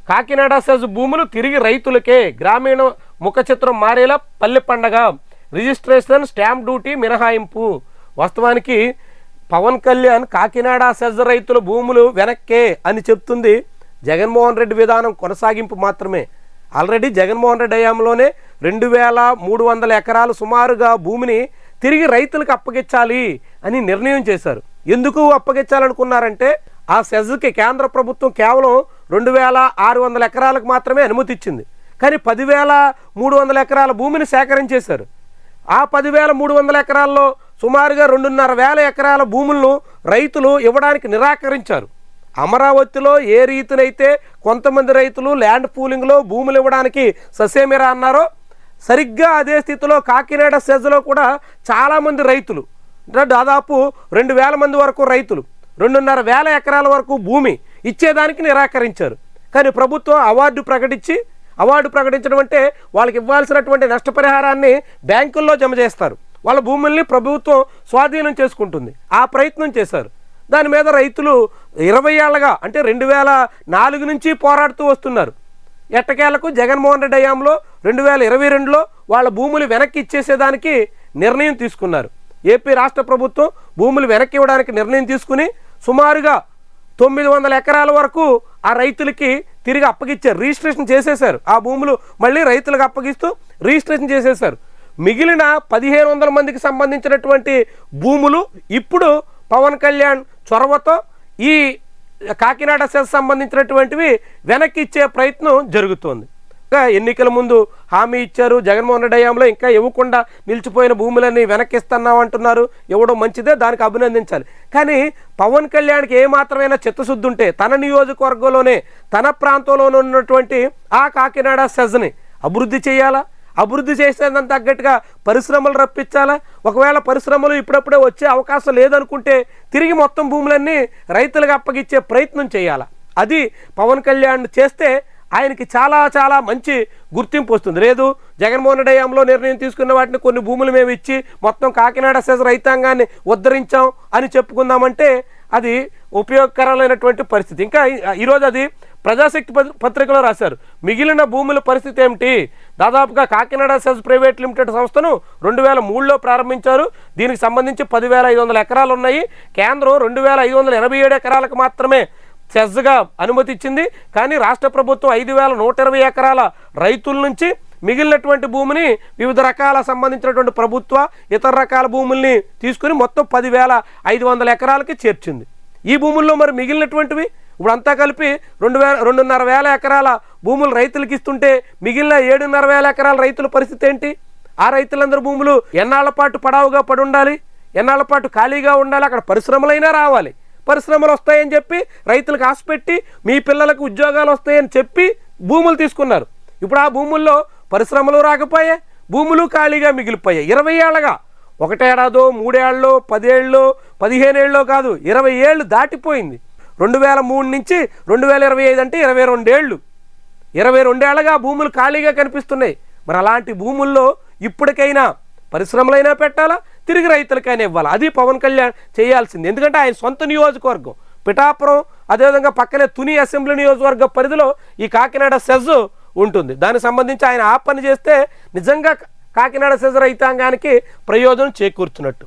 Kakinada SEZ భూములు తిరిగి రైతులకే, గ్రామీణ ముఖ చిత్రం మారేలా పల్లె పండగ, రిజిస్ట్రేషన్ స్టాంప్ డ్యూటీ మినహాయింపు. వాస్తవానికి పవన్ కళ్యాణ్ కాకినాడ సెజ్ రైతుల భూములు వెనక్కే అని చెప్తుంది జగన్మోహన్ రెడ్డి విధానం కొనసాగింపు మాత్రమే. ఆల్రెడీ జగన్మోహన్ రెడ్డి హయాంలోనే 2300 ఎకరాలు సుమారుగా భూమిని తిరిగి రైతులకు అప్పగించాలి అని నిర్ణయం చేశారు. ఎందుకు అప్పగించాలనుకున్నారంటే ఆ సెజ్కి కేంద్ర ప్రభుత్వం కేవలం 2600 ఎకరాలకు మాత్రమే అనుమతి ఇచ్చింది. కానీ 10,300 ఎకరాల భూమిని సేకరించేశారు. ఆ 10,300 ఎకరాల్లో సుమారుగా 2,500 ఎకరాల భూములను రైతులు ఇవ్వడానికి నిరాకరించారు. అమరావతిలో ఏ రీతినైతే కొంతమంది రైతులు ల్యాండ్ పూలింగ్లో భూములు ఇవ్వడానికి ససేమిరా అన్నారో, సరిగ్గా అదే స్థితిలో కాకినాడ సెజ్లో కూడా చాలామంది రైతులు, దాదాపు 2,000 మంది వరకు రైతులు 2,500 ఎకరాల వరకు భూమి ఇచ్చేదానికి నిరాకరించారు. కానీ ప్రభుత్వం అవార్డు ప్రకటించడం అంటే వాళ్ళకి ఇవ్వాల్సినటువంటి నష్టపరిహారాన్ని బ్యాంకుల్లో జమ చేస్తారు. వాళ్ళ భూముల్ని ప్రభుత్వం స్వాధీనం చేసుకుంటుంది. ఆ ప్రయత్నం చేశారు. దాని మీద రైతులు 20 ఏళ్ళగా అంటే 2004 నుంచి పోరాడుతూ వస్తున్నారు. ఎట్టకేలకు జగన్మోహన్ రెడ్డి హయాంలో 2022లో వాళ్ళ భూములు వెనక్కి ఇచ్చేసేదానికి నిర్ణయం తీసుకున్నారు. ఏపీ రాష్ట్ర ప్రభుత్వం భూములు వెనక్కి ఇవ్వడానికి నిర్ణయం తీసుకుని సుమారుగా 900 ఎకరాల వరకు ఆ రైతులకి తిరిగి అప్పగిచ్చారు. రిజిస్ట్రేషన్ చేసేశారు. ఆ భూములు మళ్ళీ రైతులకు అప్పగిస్తూ రిజిస్ట్రేషన్ చేసేశారు. మిగిలిన 1,500 మందికి సంబంధించినటువంటి భూములు ఇప్పుడు పవన్ కళ్యాణ్ చొరవతో ఈ కాకినాడ సెజ్ సంబంధించినటువంటివి వెనక్కి ఇచ్చే ప్రయత్నం జరుగుతోంది. ఇంకా ఎన్నికల ముందు హామీ ఇచ్చారు. జగన్మోహన్ రెడ్డి హయాంలో ఇంకా ఇవ్వకుండా నిలిచిపోయిన భూములన్నీ వెనక్కి ఇస్తున్నాం అంటున్నారు. ఇవ్వడం మంచిదే, దానికి అభినందించాలి. కానీ పవన్ కళ్యాణ్కి ఏమాత్రమైనా చిత్తశుద్ధి ఉంటే తన నియోజకవర్గంలోనే తన ప్రాంతంలోనే ఉన్నటువంటి ఆ కాకినాడ సెజ్ని అభివృద్ధి చేయాలా, అభివృద్ధి చేసేందుకు తగ్గట్టుగా పరిశ్రమలు రప్పించాలా. ఒకవేళ పరిశ్రమలు ఇప్పుడప్పుడే వచ్చే అవకాశం లేదనుకుంటే తిరిగి మొత్తం భూములన్నీ రైతులకు అప్పగిచ్చే ప్రయత్నం చేయాలా. అది పవన్ కళ్యాణ్ చేస్తే ఆయనకి చాలా చాలా మంచి గుర్తింపు వస్తుంది. లేదు జగన్మోహన్ రెడ్డి హయాంలో నిర్ణయం తీసుకున్న వాటిని కొన్ని భూములు మేము ఇచ్చి మొత్తం కాకినాడ సెజ్ రైతాంగాన్ని ఉద్ధరించాం అని చెప్పుకుందామంటే అది ఉపయోగకరమైనటువంటి పరిస్థితి. ఇంకా ఈరోజు అది ప్రజాశక్తి పత్రికలో రాశారు. మిగిలిన భూముల పరిస్థితి ఏమిటి? దాదాపుగా కాకినాడ సెజ్ ప్రైవేట్ లిమిటెడ్ సంస్థను 2003లో ప్రారంభించారు. దీనికి సంబంధించి 10,500 ఎకరాలు ఉన్నాయి. కేంద్రం 2,587 ఎకరాలకు మాత్రమే సెజ్గా అనుమతి ఇచ్చింది. కానీ రాష్ట్ర ప్రభుత్వం 5,120 ఎకరాల రైతుల నుంచి మిగిలినటువంటి భూమిని వివిధ రకాల సంబంధించినటువంటి ప్రభుత్వ ఇతర రకాల భూముల్ని తీసుకుని మొత్తం 10,500 ఎకరాలకి చేర్చింది. ఈ భూముల్లో మరి మిగిలినటువంటివి ఇప్పుడు అంతా కలిపి 2,500 ఎకరాల భూములు రైతులకు ఇస్తుంటే మిగిలిన 7,500 ఎకరాల రైతుల పరిస్థితి ఏంటి? ఆ రైతులందరూ భూములు ఎన్నాళ్ల పాటు పడావుగా పడి ఉండాలి, ఎన్నాళ్ల పాటు ఖాళీగా ఉండాలి. అక్కడ పరిశ్రమలైనా రావాలి. పరిశ్రమలు వస్తాయని చెప్పి రైతులకు ఆశ పెట్టి మీ పిల్లలకు ఉద్యోగాలు వస్తాయని చెప్పి భూములు తీసుకున్నారు. ఇప్పుడు ఆ భూముల్లో పరిశ్రమలు రాకపోయాయి, భూములు ఖాళీగా మిగిలిపోయాయి. 20 ఏళ్ళగా, 1 ఏడాదో 3 ఏళ్ళలో 10 ఏళ్ళలో 15 ఏళ్ళలో కాదు, 20 ఏళ్ళు దాటిపోయింది. 2003 నుంచి 2025 అంటే 22 ఏళ్ళు. 22 ఏళ్ళగా భూములు ఖాళీగా కనిపిస్తున్నాయి. మరి అలాంటి భూముల్లో ఇప్పటికైనా పరిశ్రమలైనా పెట్టాలా, తిరిగి రైతులకైనా ఇవ్వాలి. అది పవన్ కళ్యాణ్ చేయాల్సింది. ఎందుకంటే ఆయన సొంత నియోజకవర్గం పిఠాపురం, అదేవిధంగా పక్కనే తుని అసెంబ్లీ నియోజకవర్గ పరిధిలో ఈ కాకినాడ సెజ్ ఉంటుంది. దానికి సంబంధించి ఆయన ఆ పని చేస్తే నిజంగా కాకినాడ సెజ్ రైతాంగానికి ప్రయోజనం చేకూర్చున్నట్టు.